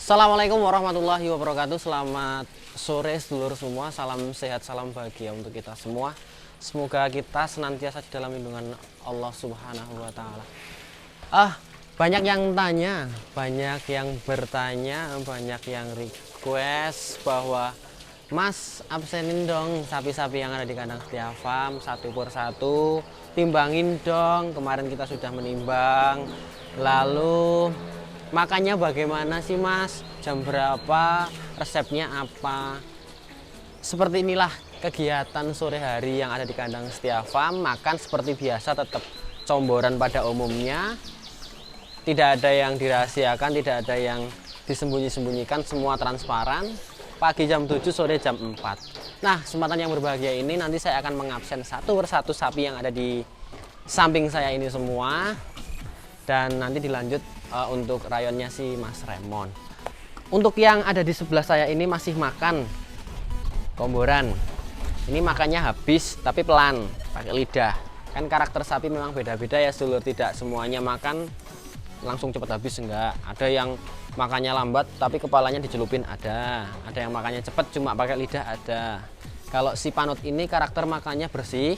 Assalamualaikum warahmatullahi wabarakatuh. Selamat sore sedulur semua. Salam sehat, salam bahagia untuk kita semua. Semoga kita senantiasa di dalam lindungan Allah Subhanahu wa taala. Banyak yang tanya, banyak yang bertanya, banyak yang request bahwa Mas, absenin dong sapi-sapi yang ada di kandang Setia Farm satu persatu, timbangin dong. Kemarin kita sudah menimbang. Lalu makannya bagaimana sih Mas? Jam berapa? Resepnya apa? Seperti inilah kegiatan sore hari yang ada di kandang Setia Farm. Makan seperti biasa, tetap comboran pada umumnya. Tidak ada yang dirahasiakan, tidak ada yang disembunyi-sembunyikan, semua transparan. Pagi jam 7, sore jam 4. Nah, kesempatan yang berbahagia ini nanti saya akan mengabsen satu persatu sapi yang ada di samping saya ini semua. Dan nanti dilanjut untuk rayonnya si Mas Remon. Untuk yang ada di sebelah saya ini masih makan komboran. Ini makannya habis tapi pelan, pakai lidah. Kan karakter sapi memang beda-beda ya sedulur, tidak semuanya makan langsung cepat habis, enggak. Ada yang makannya lambat tapi kepalanya dicelupin, ada yang makannya cepat cuma pakai lidah, ada. Kalau si Panut ini karakter makannya bersih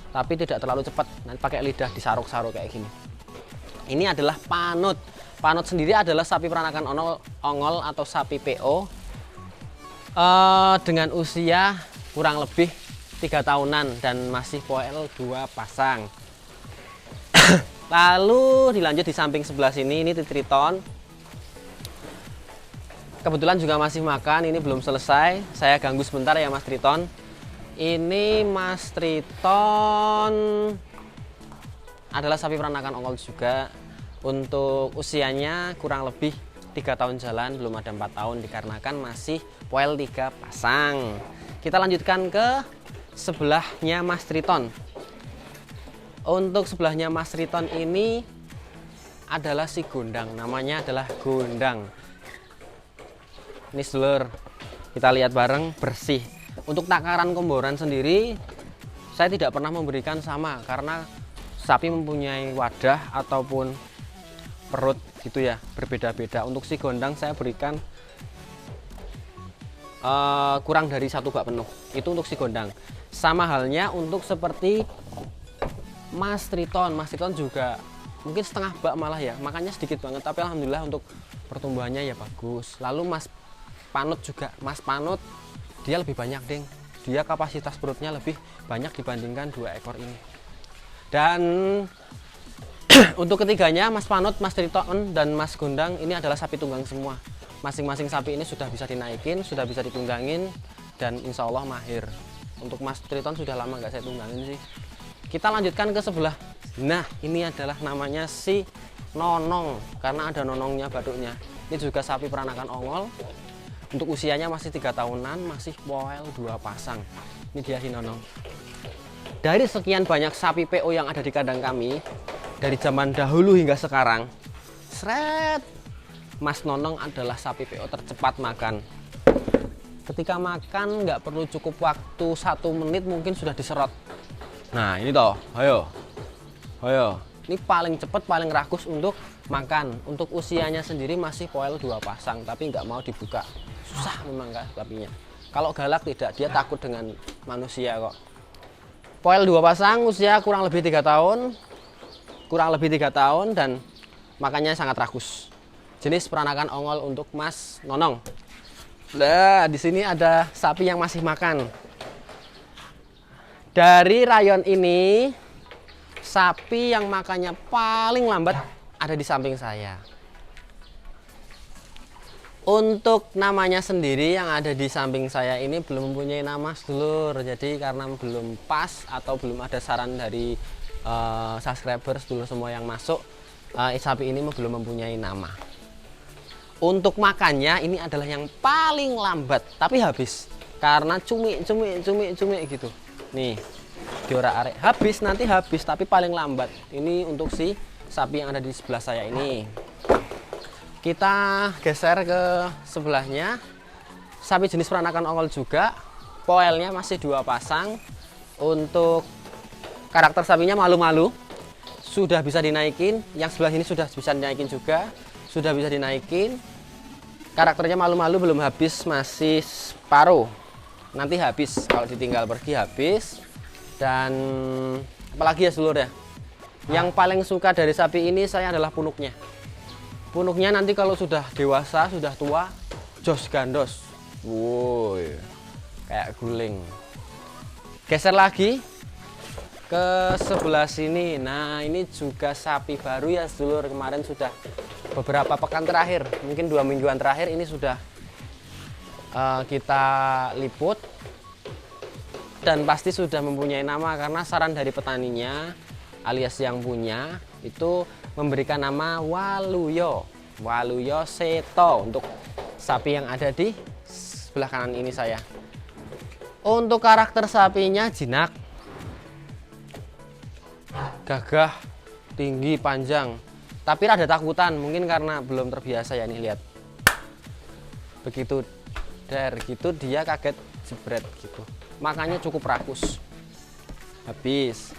tapi tidak terlalu cepat, nanti pakai lidah disaruk-saruk kayak gini. Ini adalah Panut. Panut sendiri adalah sapi peranakan ongol atau sapi PO dengan usia kurang lebih 3 tahunan dan masih poel 2 pasang. Lalu dilanjut di samping sebelah sini, ini Triton. Kebetulan juga masih makan, ini belum selesai. Saya ganggu sebentar ya Mas Triton. Ini Mas Triton adalah sapi peranakan ongol juga. Untuk usianya kurang lebih 3 tahun jalan, belum ada 4 tahun dikarenakan masih poel 3 pasang. Kita lanjutkan ke sebelahnya Mas Triton. Untuk sebelahnya Mas Triton ini adalah si Gondang, namanya adalah Gondang. Ini sedulur, kita lihat bareng, bersih. Untuk takaran komboran sendiri saya tidak pernah memberikan sama karena sapi mempunyai wadah ataupun perut gitu ya, berbeda-beda. Untuk si Gondang saya berikan kurang dari 1 bak penuh, itu untuk si Gondang. Sama halnya untuk seperti Mas Triton. Mas Triton juga mungkin setengah bak malah ya, makannya sedikit banget tapi alhamdulillah untuk pertumbuhannya ya bagus. Lalu Mas Panut juga, Mas Panut dia lebih banyak deng, dia kapasitas perutnya lebih banyak dibandingkan 2 ekor ini. Dan untuk ketiganya Mas Panut, Mas Triton dan Mas Gondang ini adalah sapi tunggang semua. Masing-masing sapi ini sudah bisa dinaikin, sudah bisa ditunggangin dan insya Allah mahir. Untuk Mas Triton sudah lama nggak saya tunggangin sih. Kita lanjutkan ke sebelah. Nah, ini adalah namanya si Nonong karena ada nonongnya batuknya. Ini juga sapi peranakan ongol. Untuk usianya masih 3 tahunan, masih poel 2 pasang. Ini dia si Nonong. Dari sekian banyak sapi PO yang ada di kandang kami, dari zaman dahulu hingga sekarang, Mas Nonong adalah sapi PO tercepat makan. Ketika makan nggak perlu cukup waktu 1 menit mungkin sudah diserot. Nah ini toh, ayo. Ini paling cepat, paling rakus untuk makan. Untuk usianya sendiri masih poel 2 pasang, tapi nggak mau dibuka. Susah memang kan sapinya. Kalau galak tidak, dia takut dengan manusia kok. Poel 2 pasang, usia kurang lebih 3 tahun. Dan makannya sangat rakus. Jenis peranakan ongol untuk Mas Nonong. Nah, di sini ada sapi yang masih makan. Dari rayon ini, sapi yang makannya paling lambat ada di samping saya. Untuk namanya sendiri yang ada di samping saya ini belum mempunyai nama sedulur. Jadi karena belum pas atau belum ada saran dari subscriber sedulur semua yang masuk, sapi ini belum mempunyai nama. Untuk makannya ini adalah yang paling lambat tapi habis. Karena cumi gitu. Nih, diorak-arik habis tapi paling lambat. Ini untuk si sapi yang ada di sebelah saya ini. Kita geser ke sebelahnya. Sapi jenis peranakan ongol juga. Poelnya masih 2 pasang. Untuk karakter sapinya malu-malu. Sudah bisa dinaikin. Yang sebelah ini sudah bisa dinaikin juga. Sudah bisa dinaikin. Karakternya malu-malu, belum habis, masih separuh. Nanti habis, kalau ditinggal pergi habis. Dan apalagi ya sedulur ya, yang paling suka dari sapi ini saya adalah punuknya. Punuknya nanti kalau sudah dewasa, sudah tua, jos gandos. Woi, kayak guling. Geser lagi ke sebelah sini. Nah, ini juga sapi baru ya sedulur. Kemarin sudah beberapa pekan terakhir, mungkin 2 mingguan terakhir ini sudah kita liput. Dan pasti sudah mempunyai nama karena saran dari petaninya alias yang punya itu memberikan nama Waluyo. Waluyo Seto untuk sapi yang ada di sebelah kanan ini saya. Untuk karakter sapinya jinak, gagah, tinggi, panjang. Tapi ada takutan, mungkin karena belum terbiasa ya, nih lihat. Begitu gitu dia kaget jebret gitu. Makanya cukup rakus. Habis.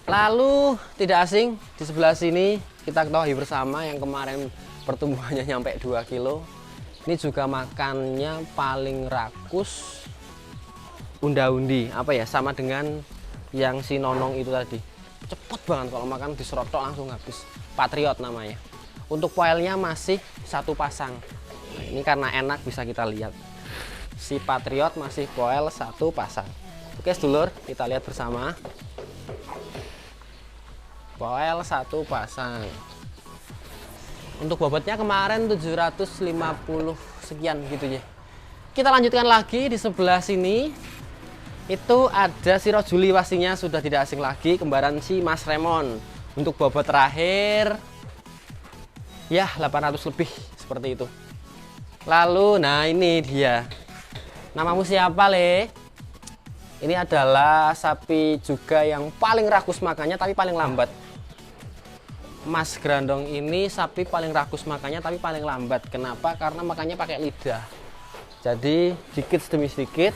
Lalu tidak asing di sebelah sini kita ketahui bersama yang kemarin pertumbuhannya nyampe 2 kilo. Ini juga makannya paling rakus. Unda-undi, apa ya, sama dengan yang si Nonong itu tadi. Cepet banget kalau makan, diserotok langsung habis. Patriot namanya. Untuk poelnya masih 1 pasang. Nah, ini karena enak bisa kita lihat. Si Patriot masih poel 1 pasang. Oke sedulur, kita lihat bersama. Poel 1 pasang. Untuk bobotnya kemarin 750 sekian gitu ya. Kita lanjutkan lagi di sebelah sini. Itu ada si Rojuli, pastinya sudah tidak asing lagi, kembaran si Mas Remon. Untuk bobot terakhir ya 800 lebih seperti itu. Lalu nah ini dia. Namamu siapa, Le? Ini adalah sapi juga yang paling rakus makannya tapi paling lambat. Mas Grandong ini sapi paling rakus makannya tapi paling lambat. Kenapa? Karena makannya pakai lidah. Jadi sedikit demi sedikit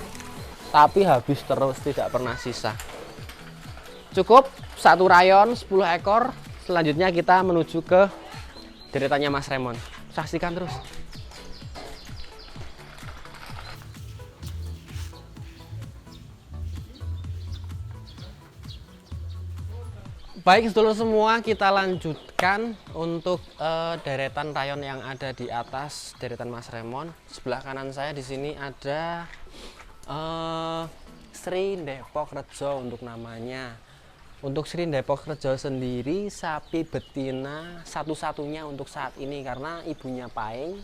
tapi habis terus, tidak pernah sisa. Cukup 1 rayon 10 ekor. Selanjutnya kita menuju ke deretannya Mas Remon. Saksikan terus. Baik sedulur semua, kita lanjutkan untuk deretan rayon yang ada di atas deretan Mas Remon. Sebelah kanan saya di sini ada Sri Depok Rejo untuk namanya. Untuk Sri Depok Rejo sendiri sapi betina satu-satunya untuk saat ini karena ibunya Paing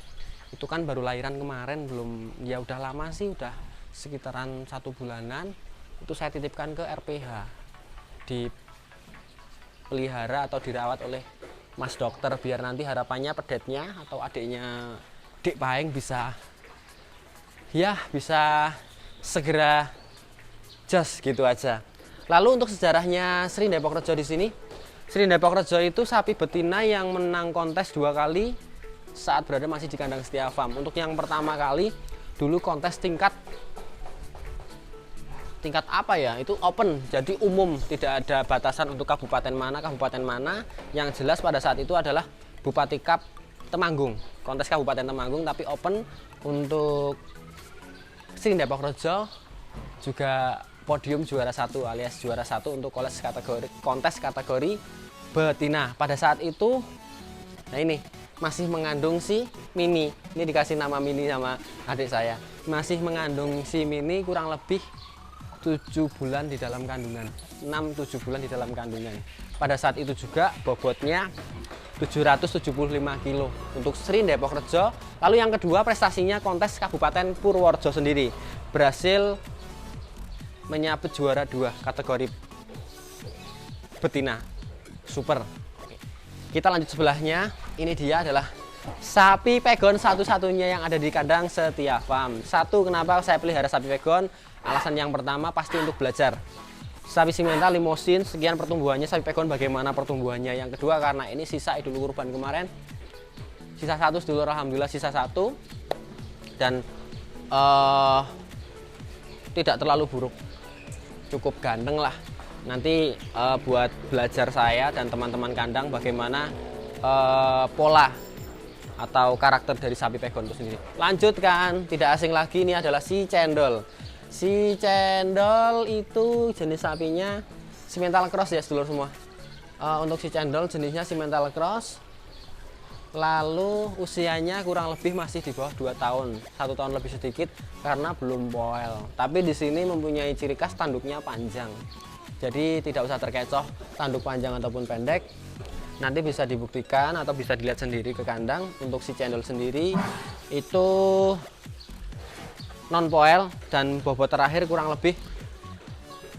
itu kan baru lahiran kemarin, belum, ya udah lama sih, udah sekitaran 1 bulanan. Itu saya titipkan ke RPH di pelihara atau dirawat oleh Mas Dokter biar nanti harapannya pedetnya atau adiknya Dik Paing bisa segera jos gitu aja. Lalu untuk sejarahnya Sri Depok Rejo di sini, Sri Depok Rejo itu sapi betina yang menang kontes 2 kali saat berada masih di kandang Setia Farm. Untuk yang pertama kali dulu kontes tingkat apa ya, itu open, jadi umum, tidak ada batasan untuk kabupaten mana. Yang jelas pada saat itu adalah Bupati Cup Temanggung, kontes Kabupaten Temanggung, tapi open. Untuk Sri Depok Rejo juga podium juara 1 alias juara 1 untuk kontes kategori betina. Pada saat itu, nah ini masih mengandung si Mini, ini dikasih nama Mini sama adik saya, masih mengandung si Mini kurang lebih 7 bulan di dalam kandungan, 6-7 bulan di dalam kandungan. Pada saat itu juga bobotnya 775 kilo untuk Sri Depok Rejo. Lalu yang kedua prestasinya kontes Kabupaten Purworejo sendiri, berhasil menyabet juara 2 kategori betina super. Kita lanjut sebelahnya. Ini dia adalah sapi pegon satu-satunya yang ada di kandang Setia Farm. Satu, kenapa saya pelihara sapi pegon? Alasan yang pertama pasti untuk belajar. Sapi simental limosin, sekian pertumbuhannya, sapi pegon bagaimana pertumbuhannya. Yang kedua karena ini sisa idul kurban kemarin. Sisa 1 sedulur, alhamdulillah sisa 1. Dan tidak terlalu buruk. Cukup ganteng lah. Nanti buat belajar saya dan teman-teman kandang bagaimana pola atau karakter dari sapi pegon itu sendiri. Lanjutkan, tidak asing lagi, ini adalah si cendol. Si cendol itu jenis sapinya simental cross ya sedulur semua. Untuk si cendol jenisnya simental cross. Lalu usianya kurang lebih masih di bawah 2 tahun, 1 tahun lebih sedikit karena belum poel. Tapi di sini mempunyai ciri khas tanduknya panjang. Jadi tidak usah terkecoh tanduk panjang ataupun pendek. Nanti bisa dibuktikan atau bisa dilihat sendiri ke kandang. Untuk si cendol sendiri itu non poel dan bobot terakhir kurang lebih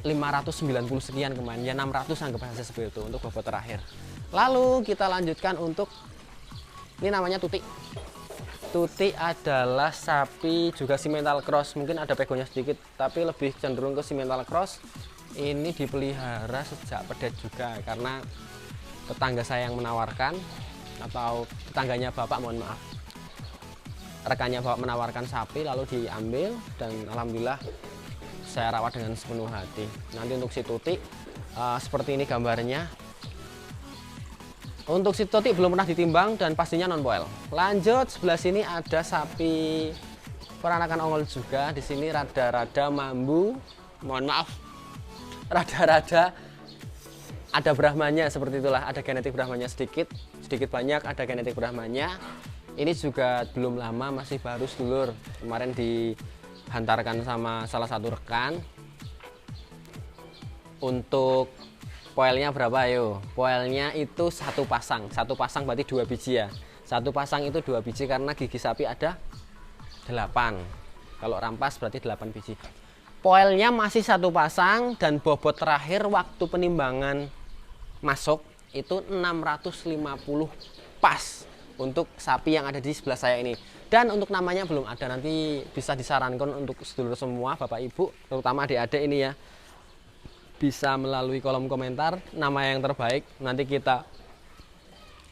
590 sekian kemarin, ya 600 anggap saja seperti itu untuk bobot terakhir. Lalu kita lanjutkan untuk ini namanya Tuti. Tuti adalah sapi juga simental cross, mungkin ada pegonya sedikit tapi lebih cenderung ke simental cross. Ini dipelihara sejak pedet juga karena tetangga saya yang menawarkan, atau tetangganya bapak, mohon maaf, rekannya bapak menawarkan sapi lalu diambil dan alhamdulillah saya rawat dengan sepenuh hati. Nanti untuk si Tuti seperti ini gambarnya. Untuk si Tuti belum pernah ditimbang dan pastinya non poel. Lanjut, sebelah sini ada sapi peranakan ongol juga. Di sini rada-rada mambu, mohon maaf, rada-rada ada Brahmanya, seperti itulah. Ada genetik Brahmanya sedikit banyak ada genetik Brahmanya. Ini juga belum lama, masih baru sedulur. Kemarin dihantarkan sama salah satu rekan. Untuk poelnya berapa ayo? Poelnya itu satu pasang berarti 2 biji ya. Satu pasang itu 2 biji karena gigi sapi ada 8. Kalau rampas berarti 8 biji. Poelnya masih satu pasang dan bobot terakhir waktu penimbangan masuk itu 650 pas untuk sapi yang ada di sebelah saya ini. Dan untuk namanya belum ada, nanti bisa disarankan untuk sedulur semua, Bapak Ibu, terutama adik-adik ini ya. Bisa melalui kolom komentar nama yang terbaik nanti kita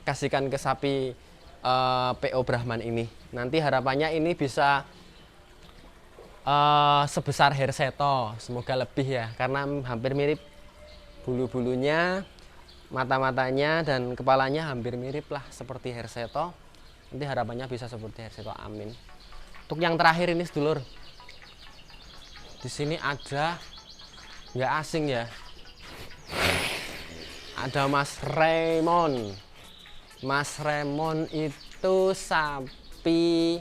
kasihkan ke sapi PO Brahman ini. Nanti harapannya ini bisa sebesar Herseto, semoga lebih ya, karena hampir mirip bulu-bulunya, mata-matanya dan kepalanya hampir mirip lah seperti Herseto. Nanti harapannya bisa seperti Herseto, amin. Untuk yang terakhir ini sedulur, di sini ada nggak asing ya, ada Mas Raymond. Mas Raymond itu sapi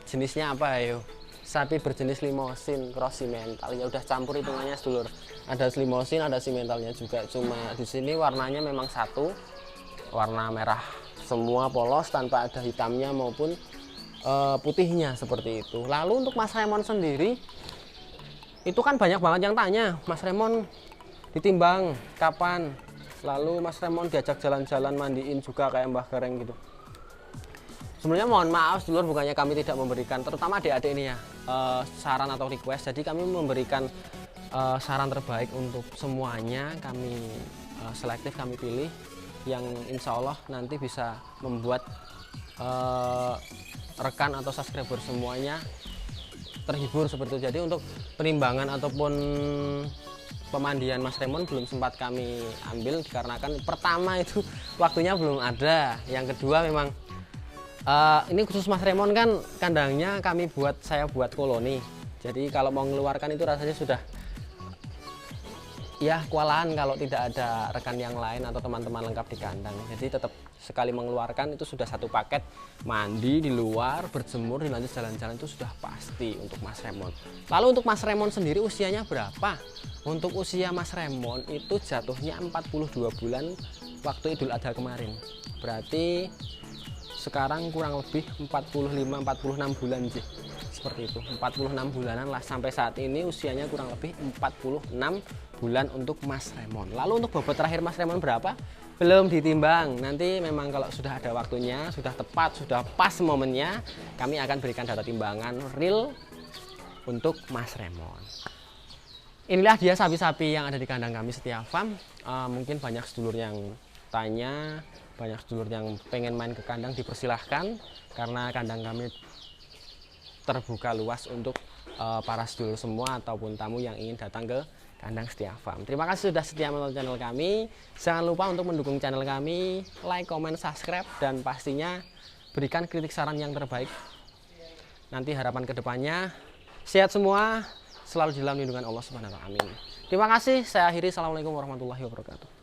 jenisnya apa ayo? Sapi berjenis limosin cross simental, ya udah campur hitungannya sedulur. Ada limosin, ada simentalnya juga. Cuma di sini warnanya memang satu, warna merah semua polos tanpa ada hitamnya maupun putihnya seperti itu. Lalu untuk Mas Raymond sendiri itu kan banyak banget yang tanya, Mas Raymond ditimbang kapan? Lalu Mas Raymond diajak jalan-jalan mandiin juga kayak Mbah Gareng gitu. Sebenarnya mohon maaf sedulur, bukannya kami tidak memberikan, terutama adik-adik ini ya, saran atau request. Jadi kami memberikan saran terbaik untuk semuanya. Kami selektif, kami pilih yang insya Allah nanti bisa membuat rekan atau subscriber semuanya terhibur seperti itu. Jadi untuk penimbangan ataupun pemandian Mas Raymond belum sempat kami ambil dikarenakan pertama itu waktunya belum ada, yang kedua memang ini khusus Mas Raymond kan kandangnya saya buat koloni. Jadi kalau mau mengeluarkan itu rasanya sudah ya kewalahan kalau tidak ada rekan yang lain atau teman-teman lengkap di kandang. Jadi tetap sekali mengeluarkan itu sudah satu paket, mandi di luar, berjemur, dilanjut jalan-jalan, itu sudah pasti untuk Mas Raymond. Lalu untuk Mas Raymond sendiri usianya berapa? Untuk usia Mas Raymond itu jatuhnya 42 bulan waktu Idul Adha kemarin. Berarti sekarang kurang lebih 45-46 bulan sih. Seperti itu, 46 bulanan lah sampai saat ini usianya kurang lebih 46 bulan untuk Mas Raymond. Lalu untuk bobot terakhir Mas Raymond berapa? Belum ditimbang. Nanti memang kalau sudah ada waktunya, sudah tepat, sudah pas momennya, kami akan berikan data timbangan real untuk Mas Raymond. Inilah dia sapi-sapi yang ada di kandang kami Setia Farm. Mungkin banyak sedulur yang tanya, banyak sedulur yang pengen main ke kandang, dipersilahkan karena kandang kami terbuka luas untuk para sedulur semua ataupun tamu yang ingin datang ke kandang Setia Farm. Terima kasih sudah setia menonton channel kami. Jangan lupa untuk mendukung channel kami, like, comment, subscribe, dan pastinya berikan kritik saran yang terbaik. Nanti harapan kedepannya sehat semua, selalu di dalam lindungan Allah Subhanahu wa taala. Amin. Terima kasih, saya akhiri. Assalamualaikum warahmatullahi wabarakatuh.